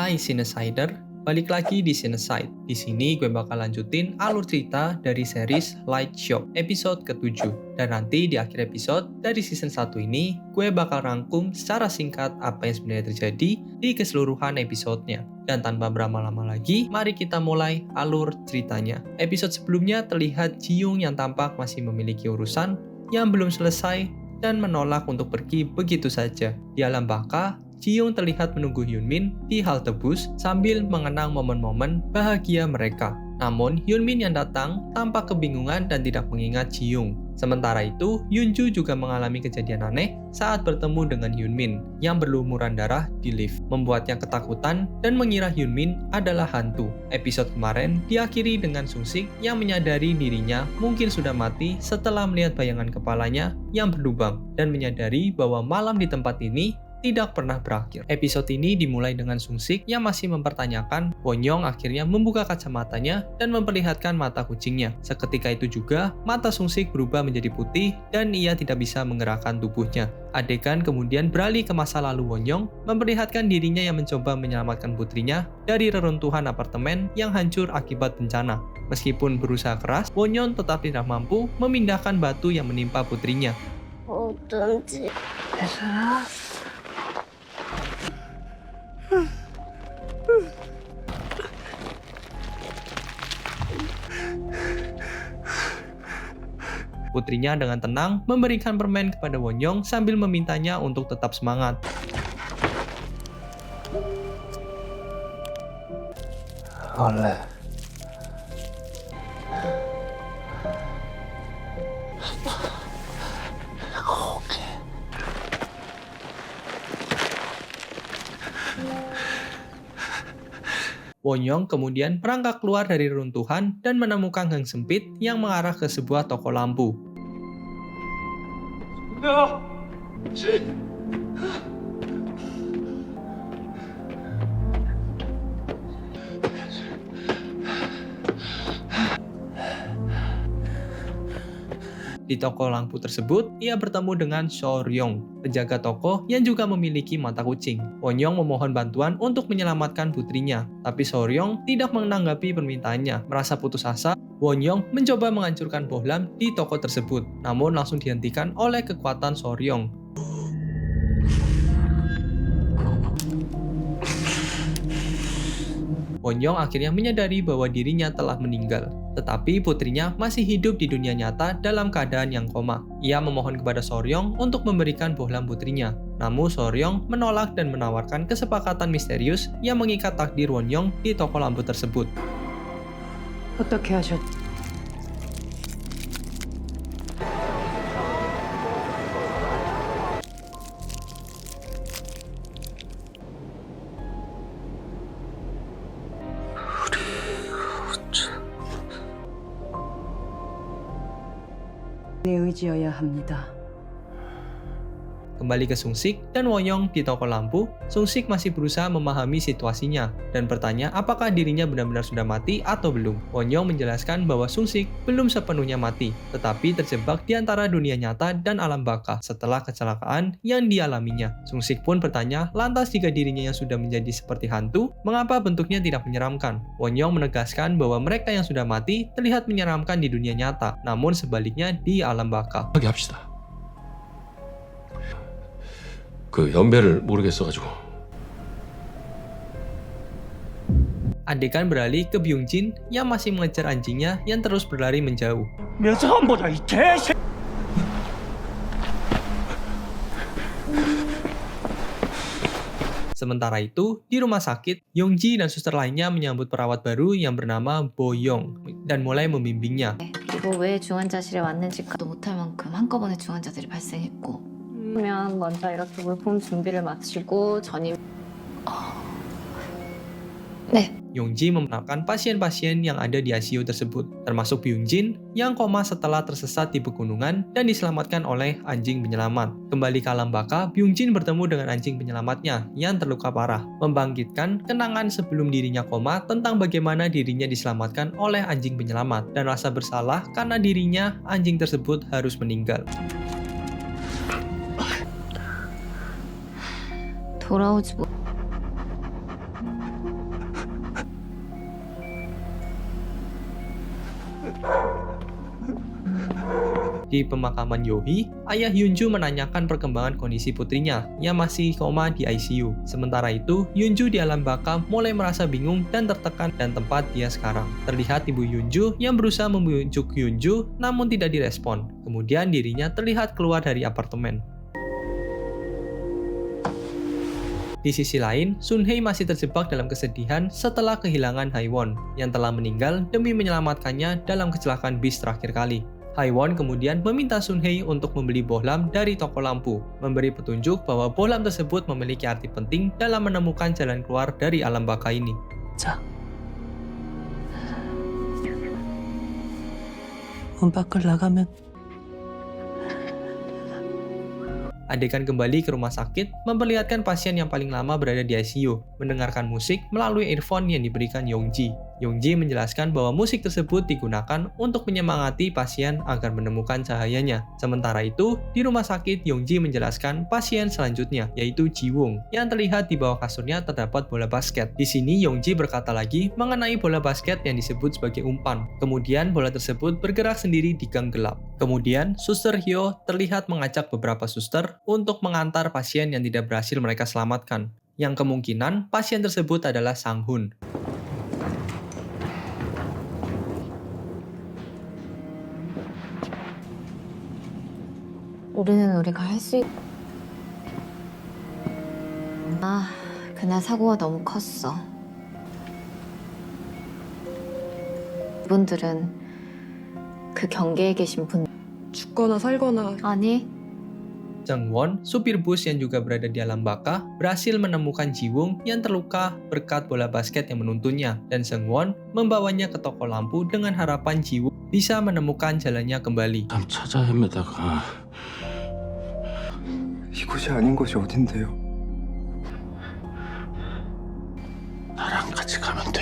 Hai Cinesider, balik lagi di Cineside. Di sini gue bakal lanjutin alur cerita dari series Light Show episode ke-7. Dan nanti di akhir episode dari season 1 ini, gue bakal rangkum secara singkat apa yang sebenarnya terjadi di keseluruhan episodenya. Dan tanpa berlama-lama lagi, mari kita mulai alur ceritanya. Episode sebelumnya terlihat Ji-young yang tampak masih memiliki urusan yang belum selesai dan menolak untuk pergi begitu saja. Di alam baka, Ji-young terlihat menunggu Hyunmin di halte bus sambil mengenang momen-momen bahagia mereka. Namun, Hyunmin yang datang tampak kebingungan dan tidak mengingat Ji-young. Sementara itu, Yoonju juga mengalami kejadian aneh saat bertemu dengan Hyunmin yang berlumuran darah di lift, membuatnya ketakutan dan mengira Hyunmin adalah hantu. Episode kemarin diakhiri dengan Sung-sik yang menyadari dirinya mungkin sudah mati setelah melihat bayangan kepalanya yang berlubang dan menyadari bahwa malam di tempat ini tidak pernah berakhir. Episode ini dimulai dengan Sung-sik yang masih mempertanyakan. Won-young akhirnya membuka kacamatanya dan memperlihatkan mata kucingnya. Seketika itu juga, mata Sung-sik berubah menjadi putih dan ia tidak bisa menggerakkan tubuhnya. Adegan kemudian beralih ke masa lalu Won-young, memperlihatkan dirinya yang mencoba menyelamatkan putrinya dari reruntuhan apartemen yang hancur akibat bencana. Meskipun berusaha keras, Won-young tetap tidak mampu memindahkan batu yang menimpa putrinya. 어떤지 애서야 Putrinya dengan tenang memberikan permen kepada Won-young sambil memintanya untuk tetap semangat. 원래 Won-young kemudian merangkak keluar dari reruntuhan dan menemukan gang sempit yang mengarah ke sebuah toko lampu. Di toko lampu tersebut, ia bertemu dengan So-ryong, penjaga toko yang juga memiliki mata kucing. Won-young memohon bantuan untuk menyelamatkan putrinya, tapi So-ryong tidak menanggapi permintaannya. Merasa putus asa, Won-young mencoba menghancurkan bohlam di toko tersebut, namun langsung dihentikan oleh kekuatan So-ryong. Won-young akhirnya menyadari bahwa dirinya telah meninggal. Tetapi putrinya masih hidup di dunia nyata dalam keadaan yang koma. Ia memohon kepada So-ryong untuk memberikan bohlam putrinya. Namun So-ryong menolak dan menawarkan kesepakatan misterius yang mengikat takdir Won-young di toko lampu tersebut. 어떻게 하셨? 내 의지여야 합니다. Kembali ke Sung-sik dan Won-young di toko lampu, Sung-sik masih berusaha memahami situasinya dan bertanya apakah dirinya benar-benar sudah mati atau belum. Won-young menjelaskan bahwa Sung-sik belum sepenuhnya mati, tetapi terjebak di antara dunia nyata dan alam baka setelah kecelakaan yang dialaminya. Sung-sik pun bertanya, lantas jika dirinya yang sudah menjadi seperti hantu, mengapa bentuknya tidak menyeramkan? Won-young menegaskan bahwa mereka yang sudah mati terlihat menyeramkan di dunia nyata, namun sebaliknya di alam baka. 하게 합시다. 그 연배를 모르겠어가지고. Adegan beralih ke Byung-jin yang masih mengejar anjingnya yang terus berlari menjauh. 몇번 보자 이 개새. Sementara itu, di rumah sakit, Yongji dan suster lainnya menyambut perawat baru yang bernama Bo-young dan mulai membimbingnya. 이거 왜 중환자실에 왔는지도 못할 만큼 한꺼번에 중환자들이 발생했고 그러면 먼저 이렇게 물품 준비를 마치고 전임 네. Yongji memperkenalkan pasien-pasien yang ada di ICU tersebut, termasuk Byung-jin yang koma setelah tersesat di pegunungan dan diselamatkan oleh anjing penyelamat. Kembali ke alam baka, Byung-jin bertemu dengan anjing penyelamatnya yang terluka parah, membangkitkan kenangan sebelum dirinya koma tentang bagaimana dirinya diselamatkan oleh anjing penyelamat dan rasa bersalah karena dirinya anjing tersebut harus meninggal. 돌아오지 못. Di pemakaman Yohee, ayah Hyunju menanyakan perkembangan kondisi putrinya yang masih koma di ICU. Sementara itu, Hyunju di alam baka mulai merasa bingung dan tertekan dan tempat dia sekarang. Terlihat ibu Hyunju yang berusaha membujuk Hyunju namun tidak direspon. Kemudian dirinya terlihat keluar dari apartemen. Di sisi lain, Sunhae masih terjebak dalam kesedihan setelah kehilangan Haewon yang telah meninggal demi menyelamatkannya dalam kecelakaan bis terakhir kali. Haewon kemudian meminta Sunhae untuk membeli bohlam dari toko lampu, memberi petunjuk bahwa bohlam tersebut memiliki arti penting dalam menemukan jalan keluar dari alam baka ini. 자, 문 밖을 나가면 Adegan kembali ke rumah sakit memperlihatkan pasien yang paling lama berada di ICU, mendengarkan musik melalui earphone yang diberikan Yongji. Yongji menjelaskan bahwa musik tersebut digunakan untuk menyemangati pasien agar menemukan cahayanya. Sementara itu, di rumah sakit Yongji menjelaskan pasien selanjutnya, yaitu Jiwoong, yang terlihat di bawah kasurnya terdapat bola basket. Di sini Yongji berkata lagi mengenai bola basket yang disebut sebagai umpan. Kemudian bola tersebut bergerak sendiri di gang gelap. Kemudian, Suster Hyo terlihat mengajak beberapa suster untuk mengantar pasien yang tidak berhasil mereka selamatkan. Yang kemungkinan pasien tersebut adalah Sang-hun. 우리는 우리가 할 수 그날 사고가 너무 컸어. 그분들은 그 경계에 계신 분 죽거나 살거나 아니 Seung-won, supir bus yang juga berada di alam baka, berhasil menemukan Jiwoong yang terluka berkat bola basket yang menuntunnya, dan Seung-won membawanya ke toko lampu dengan harapan Jiwoong bisa menemukan jalannya kembali. 참 찾아 헤매다가 이곳이 아닌 곳이 어딘데요? 나랑 같이 가면 돼.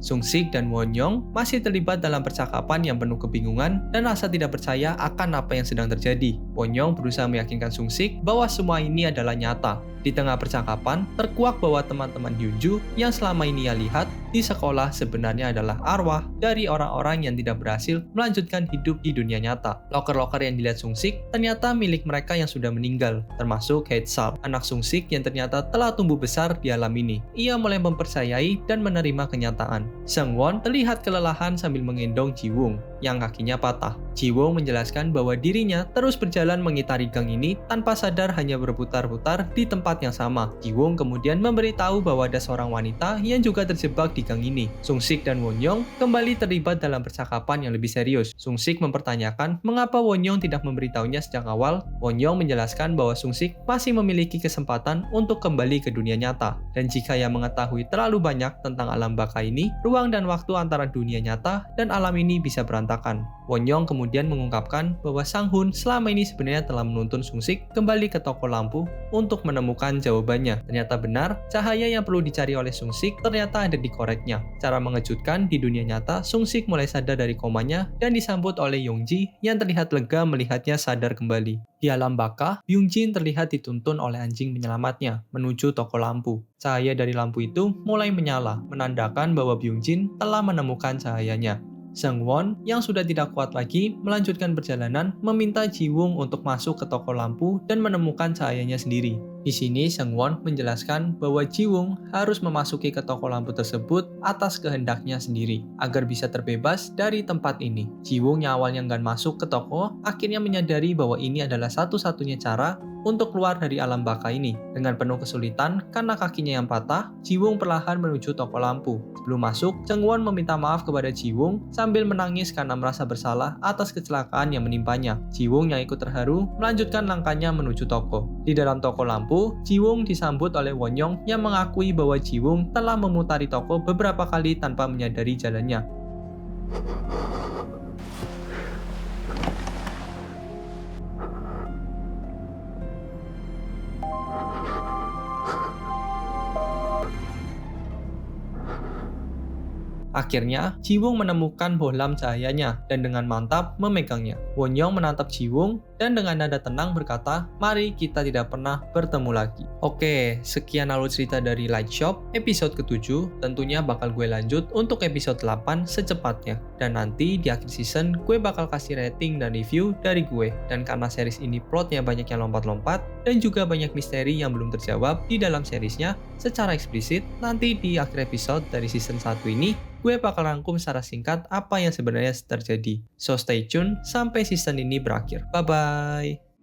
Sung-sik dan Won-young masih terlibat dalam percakapan yang penuh kebingungan dan rasa tidak percaya akan apa yang sedang terjadi. Won-young berusaha meyakinkan Sung-sik bahwa semua ini adalah nyata. Di tengah percakapan, terkuak bahwa teman-teman Hyunju yang selama ini ia lihat di sekolah sebenarnya adalah arwah dari orang-orang yang tidak berhasil melanjutkan hidup di dunia nyata. Loker-loker yang dilihat Sung-sik ternyata milik mereka yang sudah meninggal, termasuk Hae-sal, anak Sung-sik yang ternyata telah tumbuh besar di alam ini. Ia mulai mempercayai dan menerima kenyataan. Seung-won terlihat kelelahan sambil menggendong Jiwoong yang kakinya patah. Jiwoong menjelaskan bahwa dirinya terus berjalan mengitari gang ini tanpa sadar hanya berputar-putar di tempat yang sama. Jiwoong kemudian memberitahu bahwa ada seorang wanita yang juga terjebak di gang ini. Sung-sik dan Won-young kembali terlibat dalam percakapan yang lebih serius. Sung-sik mempertanyakan mengapa Won-young tidak memberitahunya sejak awal. Won-young menjelaskan bahwa Sung-sik masih memiliki kesempatan untuk kembali ke dunia nyata. Dan jika ia mengetahui terlalu banyak tentang alam baka ini, ruang dan waktu antara dunia nyata dan alam ini bisa berantakan. Won-young kemudian mengungkapkan bahwa Sang-hun selama ini sebenarnya telah menuntun Sung-sik kembali ke toko lampu untuk menemukan jawabannya. Ternyata benar, cahaya yang perlu dicari oleh Sung-sik ternyata ada di koreknya. Cara mengejutkan, di dunia nyata, Sung-sik mulai sadar dari komanya dan disambut oleh Yongji yang terlihat lega melihatnya sadar kembali. Di alam baka, Byung-jin terlihat dituntun oleh anjing penyelamatnya menuju toko lampu. Cahaya dari lampu itu mulai menyala, menandakan bahwa Byung-jin telah menemukan cahayanya. Seung-won yang sudah tidak kuat lagi melanjutkan perjalanan meminta Jiwoong untuk masuk ke toko lampu dan menemukan cahayanya sendiri. Di sini Seung-won menjelaskan bahwa Jiwoong harus memasuki ke toko lampu tersebut atas kehendaknya sendiri agar bisa terbebas dari tempat ini. Jiwoong yang awalnya enggan masuk ke toko akhirnya menyadari bahwa ini adalah satu-satunya cara untuk keluar dari alam baka ini. Dengan penuh kesulitan karena kakinya yang patah, Jiwoong perlahan menuju toko lampu. Sebelum masuk, Seung-won meminta maaf kepada Jiwoong sambil menangis karena merasa bersalah atas kecelakaan yang menimpanya. Jiwoong yang ikut terharu melanjutkan langkahnya menuju toko. Di dalam toko lampu, Jiwoong disambut oleh Won-young yang mengakui bahwa Jiwoong telah memutari toko beberapa kali tanpa menyadari jalannya. Akhirnya, Jiwoong menemukan bohlam cahayanya dan dengan mantap memegangnya. Won-young menatap Jiwoong dan dengan nada tenang berkata, "Mari kita tidak pernah bertemu lagi." Oke, sekian alur cerita dari Light Shop episode ke-7. Tentunya bakal gue lanjut untuk episode 8 secepatnya. Dan nanti di akhir season gue bakal kasih rating dan review dari gue. Dan karena series ini plotnya banyak yang lompat-lompat dan juga banyak misteri yang belum terjawab di dalam seriesnya secara eksplisit, nanti di akhir episode dari season 1 ini gue bakal rangkum secara singkat apa yang sebenarnya terjadi. So stay tune sampai season ini berakhir. Bye-bye!